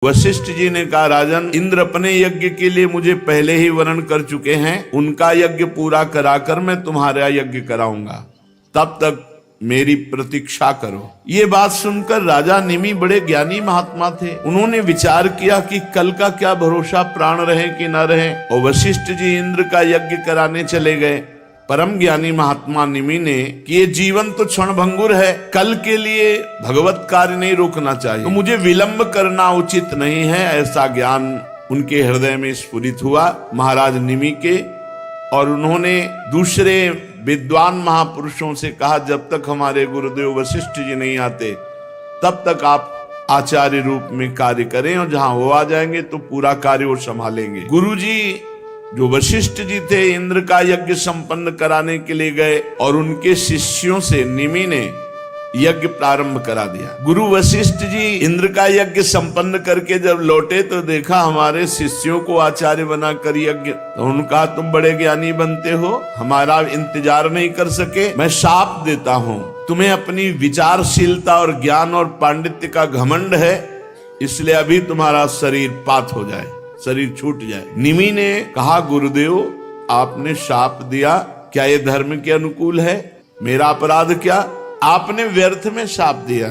वशिष्ठ जी ने कहा, राजन, इंद्र अपने यज्ञ के लिए मुझे पहले ही वर्ण कर चुके हैं, उनका यज्ञ पूरा कराकर मैं तुम्हारा यज्ञ कराऊंगा, तब तक मेरी प्रतीक्षा करो। ये बात सुनकर राजा निमि बड़े ज्ञानी महात्मा थे। उन्होंने विचार किया कि कल का क्या भरोसा, प्राण रहे कि न रहे, और वशिष्ठ जी इंद्र का यज्ञ कराने चले गए। परम ज्ञानी महात्मा निमि ने कि ये जीवन तो क्षण भंगुर है, कल के लिए भगवत कार्य नहीं रोकना चाहिए, तो मुझे विलंब करना उचित नहीं है, ऐसा ज्ञान उनके हृदय में स्फुरित हुआ महाराज निमि के। और उन्होंने दूसरे विद्वान महापुरुषों से कहा, जब तक हमारे गुरुदेव वशिष्ठ जी नहीं आते तब तक आप आचार्य रूप में कार्य करें, और जहां वो आ जाएंगे तो पूरा कार्य वो संभालेंगे। गुरु जी जो वशिष्ठ जी थे इंद्र का यज्ञ संपन्न कराने के लिए गए, और उनके शिष्यों से निमि ने यज्ञ प्रारंभ करा दिया। गुरु वशिष्ठ जी इंद्र का यज्ञ संपन्न करके जब लौटे तो देखा हमारे शिष्यों को आचार्य बनाकर यज्ञ, तो उनका तुम बड़े ज्ञानी बनते हो, हमारा इंतजार नहीं कर सके, मैं शाप देता हूँ, तुम्हें अपनी विचारशीलता और ज्ञान और पांडित्य का घमंड है, इसलिए अभी तुम्हारा शरीर पात हो जाए, शरीर छूट जाए। निमि ने कहा, गुरुदेव आपने शाप दिया, क्या ये धर्म के अनुकूल है? मेरा अपराध क्या? आपने व्यर्थ में शाप दिया,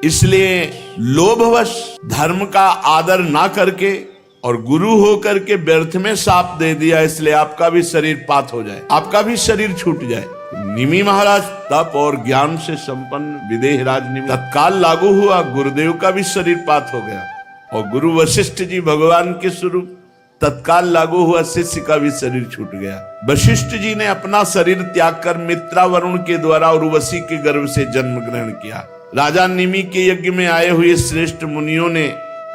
इसलिए लोभवश धर्म का आदर ना करके और गुरु होकर के व्यर्थ में शाप दे दिया, इसलिए आपका भी शरीर पात हो जाए, आपका भी शरीर छूट जाए। निमि महाराज तप और ज्ञान से संपन्न विदेहराज निमि तत्काल लागू हुआ, गुरुदेव का भी शरीर पात हो गया, और गुरु वशिष्ठ जी भगवान के स्वरूप, तत्काल लागू हुआ, शिष्य का भी शरीर छूट गया। वशिष्ठ जी ने अपना शरीर त्याग कर मित्रा वरुण के द्वारा उर्वशी के गर्भ से जन्म ग्रहण किया। राजा निमि के यज्ञ में आए हुए श्रेष्ठ मुनियों ने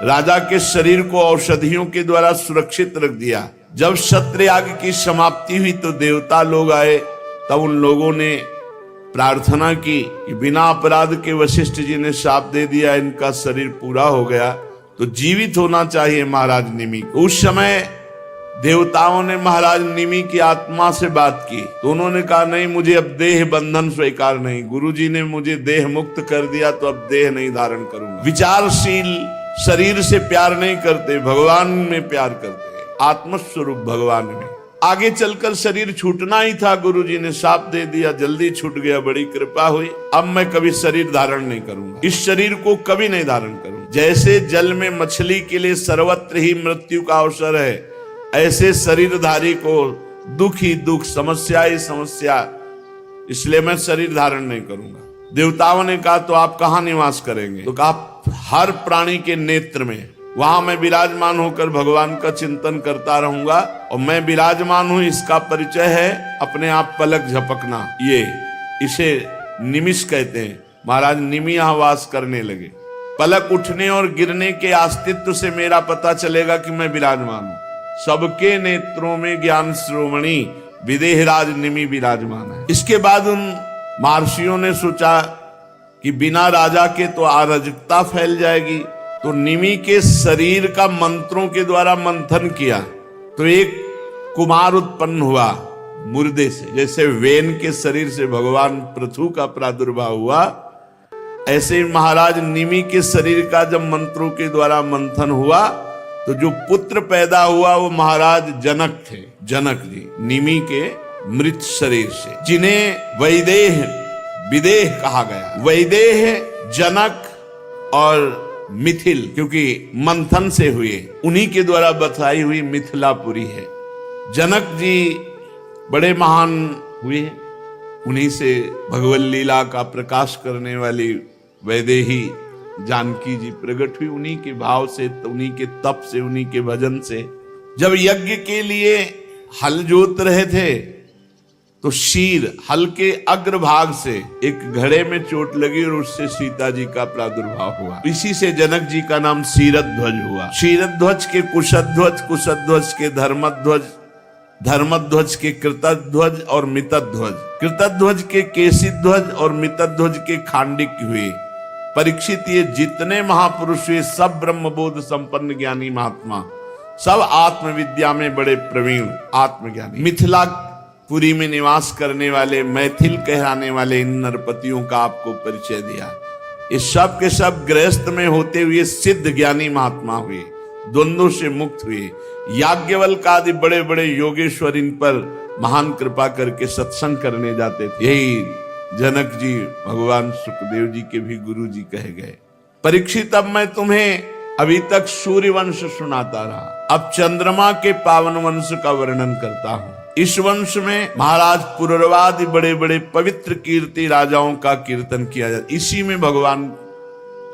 राजा के शरीर को औषधियों के द्वारा सुरक्षित रख दिया। जब क्षत्र याग की समाप्ति हुई तो देवता लोग आए, तब उन लोगों ने प्रार्थना की कि बिना अपराध के वशिष्ठ जी ने शाप दे दिया, इनका शरीर पूरा हो गया तो जीवित होना चाहिए महाराज निमि को। उस समय देवताओं ने महाराज निमि की आत्मा से बात की, तो उन्होंने कहा, नहीं, मुझे अब देह बंधन स्वीकार नहीं, गुरुजी ने मुझे देह मुक्त कर दिया तो अब देह नहीं धारण करूंगा। विचारशील शरीर से प्यार नहीं करते, भगवान में प्यार करते, आत्मस्वरूप भगवान में। आगे चलकर शरीर छूटना ही था, गुरुजी ने शाप दे दिया, जल्दी छूट गया, बड़ी कृपा हुई, अब मैं कभी शरीर धारण नहीं करूंगा, इस शरीर को कभी नहीं धारण करूंगा। जैसे जल में मछली के लिए सर्वत्र ही मृत्यु का अवसर है, ऐसे शरीरधारी को दुख ही दुख, समस्या ही समस्या, इसलिए मैं शरीर धारण नहीं करूंगा। देवताओं ने कहा, तो आप कहाँ निवास करेंगे? तो कहा, हर प्राणी के नेत्र में, वहां मैं विराजमान होकर भगवान का चिंतन करता रहूंगा, और मैं विराजमान हूं इसका परिचय है अपने आप पलक झपकना, ये इसे निमिष कहते हैं। महाराज निमि यहाँ वास करने लगे। पलक उठने और गिरने के अस्तित्व से मेरा पता चलेगा कि मैं विराजमान हूं। सबके नेत्रों में ज्ञान श्रोमणी विदेहराज निमि विराजमान है। इसके बाद उन महर्षियों ने सोचा कि बिना राजा के तो अराजकता फैल जाएगी, तो निमि के शरीर का मंत्रों के द्वारा मंथन किया तो एक कुमार उत्पन्न हुआ मुर्दे से। जैसे वेन के शरीर से भगवान पृथु का प्रादुर्भाव हुआ, ऐसे ही महाराज निमि के शरीर का जब मंत्रों के द्वारा मंथन हुआ तो जो पुत्र पैदा हुआ वो महाराज जनक थे। जनक जी निमि के मृत शरीर से, जिन्हें वैदेह विदेह कहा गया। वैदेह जनक और मिथिल, क्योंकि मंथन से हुए, उन्हीं के द्वारा बताई हुई मिथिलापुरी है। जनक जी बड़े महान हुए, उन्हीं से भगवत लीला का प्रकाश करने वाली वैदेही जानकी जी प्रकट हुई, उन्हीं के भाव से, उन्हीं के तप से, उन्हीं के भजन से। जब यज्ञ के लिए हल जोत रहे थे तो शीर, हल के अग्रभाग से एक घड़े में चोट लगी और उससे सीता जी का प्रादुर्भाव हुआ। इसी से जनक जी का नाम शीरध्वज हुआ। शीरध्वज के कुशध्वज, कुशध्वज के धर्मध्वज, धर्मध्वज के कृतध्वज और मितध्वज, कृतध्वज के केशिध्वज और मितध्वज के खांडिक हुए। परीक्षित ये जितने महापुरुष हुए सब ब्रह्मबोध संपन्न ज्ञानी महात्मा, सब आत्मविद्या में बड़े प्रवीण आत्मज्ञानी। मिथिलापुरी में निवास करने वाले, मैथिल कहलाने वाले इन नरपतियों का आपको परिचय दिया। ये सब के सब गृहस्थ में होते हुए सिद्ध ज्ञानी महात्मा हुए, द्वंद्वों से मुक्त हुए। याज्ञवल्क्य आदि बड़े बड़े योगेश्वर इन पर महान कृपा करके सत्संग करने जाते थे। यही जनक जी भगवान सुखदेव जी के भी गुरु जी कहे गए। परीक्षित, अब मैं तुम्हें अभी तक सूर्य वंश सुनाता रहा, अब चंद्रमा के पावन वंश का वर्णन करता हूं। इस वंश में महाराज पुरवादि बड़े बड़े पवित्र कीर्ति राजाओं का कीर्तन किया जाता। इसी में भगवान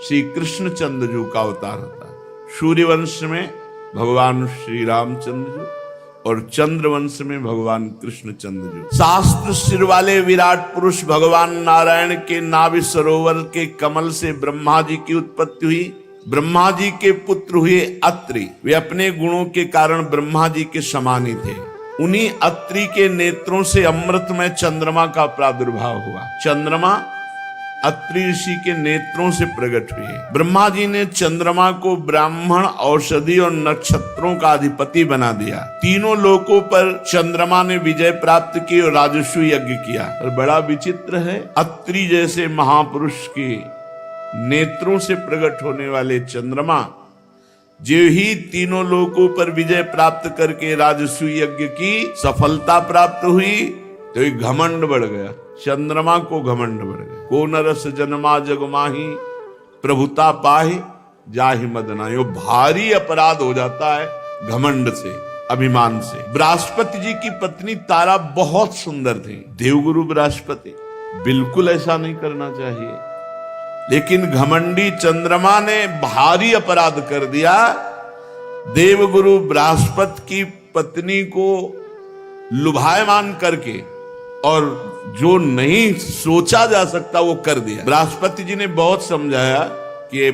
श्री कृष्ण चंद्र जी का अवतार होता है। सूर्य वंश में भगवान श्री रामचंद्र जी और चंद्रवंश में भगवान कृष्ण चंद्र जी। शास्त्र सिर वाले विराट पुरुष भगवान नारायण के नाभि सरोवर के कमल से ब्रह्मा जी की उत्पत्ति हुई। ब्रह्मा जी के पुत्र हुए अत्रि। वे अपने गुणों के कारण ब्रह्मा जी के समान ही थे। उन्हीं अत्रि के नेत्रों से अमृतमय चंद्रमा का प्रादुर्भाव हुआ। चंद्रमा अत्रि ऋषि के नेत्रों से प्रकट हुए। ब्रह्मा जी ने चंद्रमा को ब्राह्मण, औषधि और नक्षत्रों का अधिपति बना दिया। तीनों लोकों पर चंद्रमा ने विजय प्राप्त की और राजस्व यज्ञ किया। और बड़ा विचित्र है, अत्रि जैसे महापुरुष के नेत्रों से प्रकट होने वाले चंद्रमा जो ही तीनों लोकों पर विजय प्राप्त करके राजस्व यज्ञ की सफलता प्राप्त हुई तो एक घमंड बढ़ गया। चंद्रमा को घमंड बढ़ गया। को नरस जन्मा जगमाही प्रभुता पाहि जाहि मदना। यो भारी अपराध हो जाता है घमंड से, अभिमान से। बृहस्पति जी की पत्नी तारा बहुत सुंदर थी। देवगुरु बृहस्पति, बिल्कुल ऐसा नहीं करना चाहिए, लेकिन घमंडी चंद्रमा ने भारी अपराध कर दिया। देवगुरु बृहस्पति की पत्नी को लुभायमान करके और जो नहीं सोचा जा सकता वो कर दिया। बृहस्पति जी ने बहुत समझाया कि ये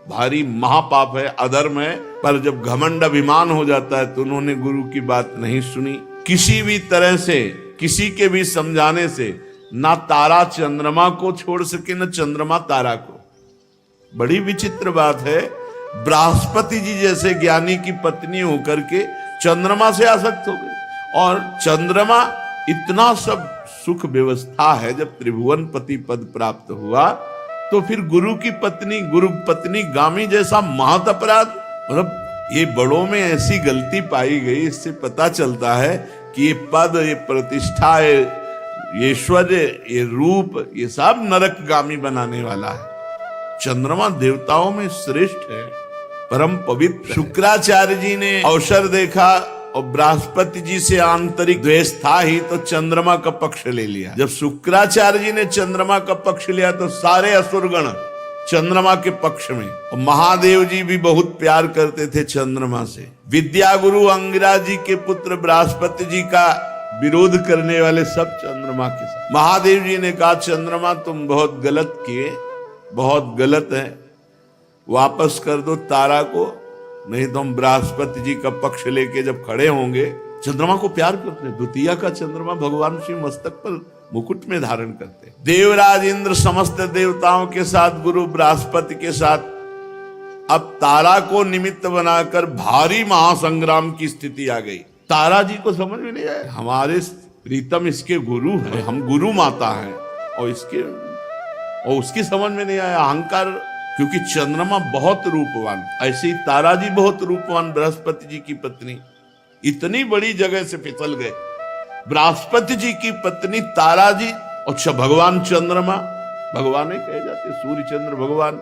भारी महापाप है, अधर्म है, पर जब घमंड अभिमान हो जाता है तो उन्होंने गुरु की बात नहीं सुनी। किसी भी तरह से, किसी के भी समझाने से ना तारा चंद्रमा को छोड़ सके, न चंद्रमा तारा को। बड़ी विचित्र बात है, बृहस्पति जी जैसे ज्ञानी की पत्नी होकर के चंद्रमा से आसक्त हो गए। और चंद्रमा इतना सब सुख व्यवस्था है, जब त्रिभुवन पति पद प्राप्त हुआ तो फिर गुरु की पत्नी, गुरु पत्नी गामी जैसा महत अपराध। मतलब ये बड़ों में ऐसी गलती पाई गई। इससे पता चलता है कि ये पद, ये प्रतिष्ठा, ये ऐश्वर्य, ये रूप, ये सब नरकगामी बनाने वाला है। चंद्रमा देवताओं में श्रेष्ठ है, परम पवित्र। शुक्राचार्य जी ने अवसर देखा और बृहस्पति जी से आंतरिक द्वेष था ही, तो चंद्रमा का पक्ष ले लिया। जब शुक्राचार्य जी ने चंद्रमा का पक्ष लिया तो सारे असुरगण चंद्रमा के पक्ष में। और महादेव जी भी बहुत प्यार करते थे चंद्रमा से। विद्या गुरु अंगिरा जी के पुत्र बृहस्पति जी का विरोध करने वाले सब चंद्रमा के साथ। महादेव जी ने कहा, चंद्रमा तुम बहुत गलत किए, बहुत गलत है, वापस कर दो तारा को, नहीं तो हम बृहस्पति जी का पक्ष लेके जब खड़े होंगे। चंद्रमा को प्यार करते हैं। द्वितीया का चंद्रमा भगवान श्री मस्तक पर मुकुट में धारण करते। देवराज इंद्र समस्त देवताओं के साथ, गुरु बृहस्पति के साथ अब तारा को निमित्त बनाकर भारी महासंग्राम की स्थिति आ गई। तारा जी को समझ में नहीं आया, हमारे प्रीतम इसके गुरु हैं, हम गुरु माता हैं, और उसकी समझ में नहीं आया अहंकार, क्योंकि चंद्रमा बहुत रूपवान। ऐसे ही तारा जी बहुत रूपवान, बृहस्पति जी की पत्नी इतनी बड़ी जगह से फिसल गए। बृहस्पति जी की पत्नी तारा जी और भगवान चंद्रमा, भगवान ही कहे जाते, सूर्य चंद्र भगवान।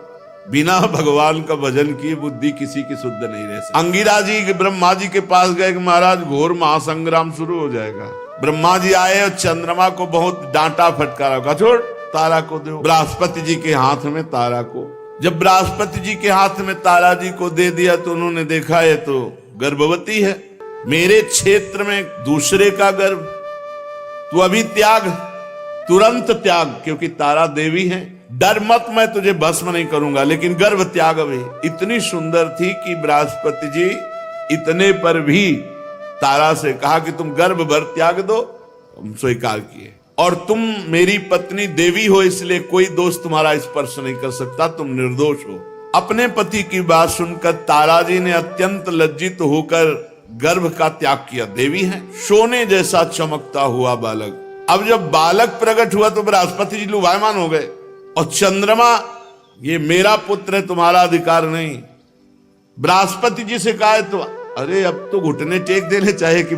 बिना भगवान का भजन किए बुद्धि किसी की शुद्ध नहीं रह सकती। अंगिरा जी ब्रह्मा जी के पास गए कि महाराज घोर महासंग्राम शुरू हो जाएगा। ब्रह्मा जी आए और चंद्रमा को बहुत डांटा फटकारा, कहा छोड़ तारा को दो। बृहस्पति जी के हाथ में तारा को, जब बृहस्पति जी के हाथ में तारा जी को दे दिया तो उन्होंने देखा है तो गर्भवती है, मेरे क्षेत्र में दूसरे का गर्भ, तू अभी त्याग, तुरंत त्याग, क्योंकि तारा देवी है। डर मत, मैं तुझे भस्म नहीं करूंगा, लेकिन गर्भ त्याग अभी। इतनी सुंदर थी कि बृहस्पति जी इतने पर भी तारा से कहा कि तुम गर्भ भर त्याग दो, हम स्वीकार किए। और तुम मेरी पत्नी देवी हो, इसलिए कोई दोष तुम्हारा स्पर्श नहीं कर सकता, तुम निर्दोष हो। अपने पति की बात सुनकर तारा जी ने अत्यंत लज्जित होकर गर्भ का त्याग किया। देवी है, सोने जैसा चमकता हुआ बालक। अब जब बालक प्रकट हुआ तो बृहस्पति जी लुभायमान हो गए और चंद्रमा ये मेरा पुत्र है, तुम्हारा अधिकार नहीं। बृहस्पति जी से कहा है तो अरे अब तो घुटने टेक देने चाहिए कि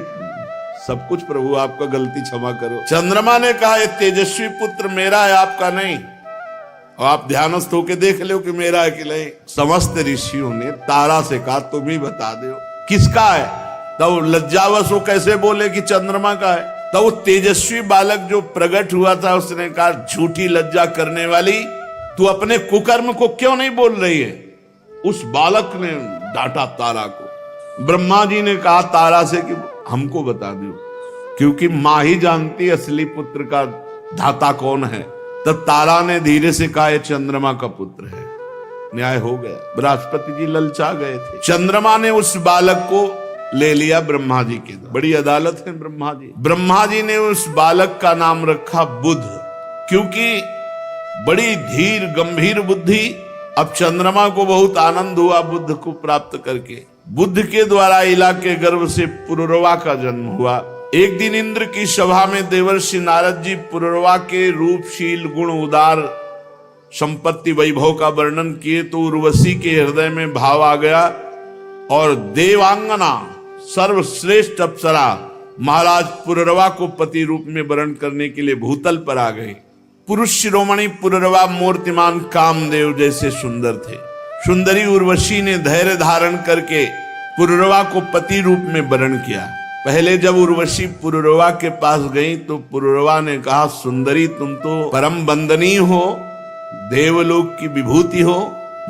सब कुछ प्रभु आपका, गलती क्षमा करो। चंद्रमा ने कहा ये तेजस्वी पुत्र मेरा है, आपका नहीं। और आप ध्यानस्थ होके देख लो कि मेरा है कि नहीं। समस्त ऋषियों ने तारा से कहा तुम ही बता दो किसका है। तब लज्जावश वो कैसे बोले कि चंद्रमा का है। तब वो तेजस्वी बालक जो प्रकट हुआ था उसने कहा झूठी लज्जा करने वाली, तू अपने कुकर्म को क्यों नहीं बोल रही है। उस बालक ने डांटा तारा को। ब्रह्मा जी ने कहा तारा से कि हमको बता दो, क्योंकि मां ही जानती असली पुत्र का धाता कौन है। तब तारा ने धीरे से कहा चंद्रमा का पुत्र है। न्याय हो गया। बृहस्पति जी ललचा गए थे। चंद्रमा ने उस बालक को ले लिया ब्रह्मा जी के। बड़ी अदालत है ब्रह्मा जी। ब्रह्मा जी ने उस बालक का नाम रखा बुध, क्योंकि बड़ी धीर गंभीर बुद्धि। अब चंद्रमा को बहुत आनंद हुआ बुद्ध को प्राप्त करके। बुद्ध के द्वारा इला के गर्भ से पुरुरवा का जन्म हुआ। एक दिन इंद्र की सभा में देवर्षि नारद जी पुरुरवा के रूपशील गुण उदार संपत्ति वैभव का वर्णन किए तो उर्वशी के हृदय में भाव आ गया और देवांगना सर्वश्रेष्ठ अप्सरा महाराज पुरुरवा को पति रूप में वर्ण करने के लिए भूतल पर आ गए। पुरुष शिरोमणि पुरुरवा मूर्तिमान कामदेव जैसे सुंदर थे। सुंदरी उर्वशी ने धैर्य धारण करके पुरुरवा को पति रूप में वर्ण किया। पहले जब उर्वशी पुरुरवा के पास गई तो पुरुरवा ने कहा सुंदरी तुम तो परम वंदनीय हो, देवलोक की विभूति हो,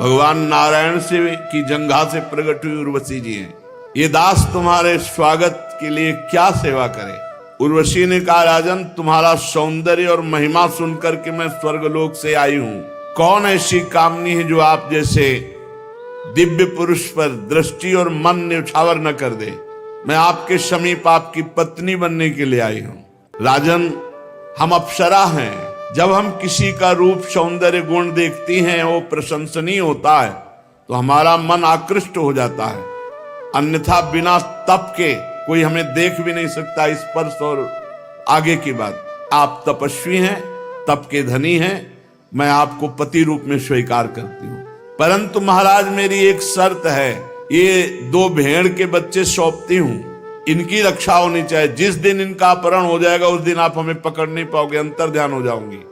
भगवान नारायण से की जंघा से प्रकट हुई उर्वशी जी हैं। ये दास तुम्हारे स्वागत के लिए क्या सेवा करे। उर्वशी ने कहा राजन तुम्हारा सौंदर्य और महिमा सुनकर के मैं स्वर्गलोक से आई हूं। कौन ऐसी कामनी है जो आप जैसे दिव्य पुरुष पर दृष्टि और मन न्यौछावर न कर दे। मैं आपके समीप आपकी पत्नी बनने के लिए आई हूं। राजन हम अप्सरा हैं। जब हम किसी का रूप सौंदर्य गुण देखती हैं वो प्रशंसनीय होता है तो हमारा मन आकृष्ट हो जाता है। अन्यथा बिना तप के कोई हमें देख भी नहीं सकता। स्पर्श और आगे की बात। आप तपस्वी हैं, तप के धनी हैं, मैं आपको पति रूप में स्वीकार करती हूँ। परंतु महाराज मेरी एक शर्त है, ये 2 भेड़ के बच्चे सौंपती हूँ, इनकी रक्षा होनी चाहिए। जिस दिन इनका अपहरण हो जाएगा उस दिन आप हमें पकड़ नहीं पाओगे, अंतर ध्यान हो जाऊंगी।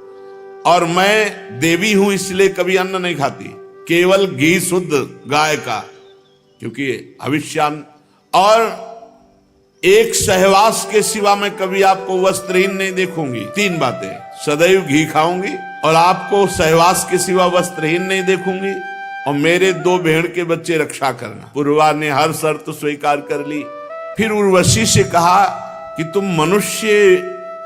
और मैं देवी हूं इसलिए कभी अन्न नहीं खाती, केवल घी शुद्ध गाय का, क्योंकि भविष्यान। और एक सहवास के सिवा मैं कभी आपको वस्त्रहीन नहीं देखूंगी। 3 बातें, सदैव घी खाऊंगी और आपको सहवास के सिवा वस्त्रहीन नहीं देखूंगी और मेरे 2 भेड़ के बच्चे रक्षा करना। पुरुरवा ने हर शर्त स्वीकार कर ली। फिर उर्वशी से कहा कि तुम मनुष्य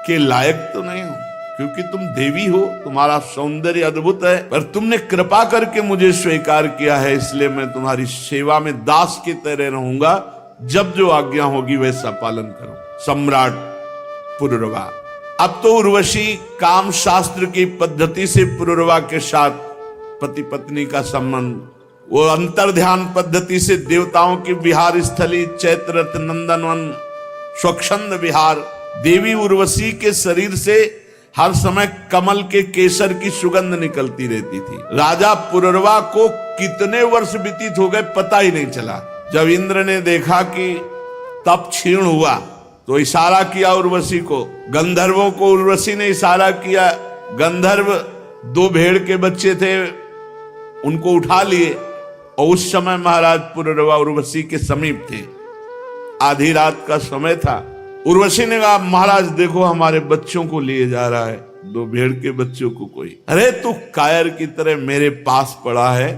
के लायक तो नहीं हो, क्योंकि तुम देवी हो, तुम्हारा सौंदर्य अद्भुत है, पर तुमने कृपा करके मुझे स्वीकार किया है, इसलिए मैं तुम्हारी सेवा में दास की तरह रहूंगा। जब जो आज्ञा होगी वैसा पालन करूं। सम्राट पुरुरवा। अब तो उर्वशी काम शास्त्र की पद्धति से पुरुरवा के साथ पति पत्नी का संबंध, वो अंतर ध्यान पद्धति से देवताओं की विहार स्थली चैत्ररथ नंदनवन स्वच्छंद विहार। देवी उर्वशी के शरीर से हर समय कमल के केसर की सुगंध निकलती रहती थी। राजा पुरुरवा को कितने वर्ष व्यतीत हो गए पता ही नहीं चला। जब इंद्र ने देखा कि तप क्षीण हुआ तो इशारा किया उर्वशी को। गंधर्वों को उर्वशी ने इशारा किया। गंधर्व 2 भेड़ के बच्चे थे, उनको उठा लिए और उस समय महाराज पुरुरवा उर्वशी के समीप थे। आधी रात का समय था। उर्वशी ने कहा महाराज देखो हमारे बच्चों को लिए जा रहा है, 2 भेड़ के बच्चों को कोई। अरे तू कायर की तरह मेरे पास पड़ा है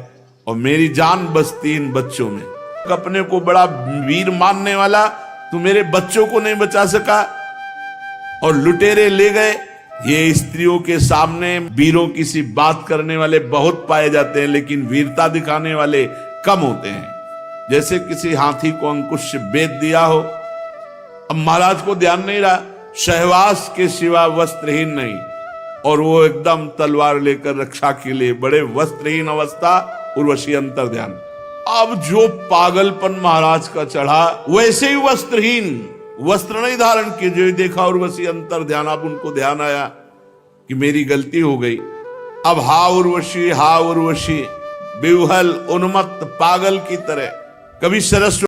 और मेरी जान बसती इन बच्चों में। अपने को बड़ा वीर मानने वाला तू मेरे बच्चों को नहीं बचा सका और लुटेरे ले गए। ये स्त्रियों के सामने वीरों की सी बात करने वाले बहुत पाए जाते हैं, लेकिन वीरता दिखाने वाले कम होते हैं। जैसे किसी हाथी को अंकुश से बेच दिया हो। अब महाराज को ध्यान नहीं रहा, सहवास के सिवा वस्त्रहीन नहीं, और वो एकदम तलवार लेकर रक्षा के लिए बड़े वस्त्रहीन अवस्था। उर्वशी अंतर ध्यान। अब जो पागलपन महाराज का चढ़ा, वैसे ही वस्त्रहीन, वस्त्र नहीं धारण किए, जो देखा उर्वशी अंतर ध्यान। अब उनको ध्यान आया कि मेरी गलती हो गई। अब हा उर्वशी बेवहल उन्मत्त पागल की तरह कभी सरस्वती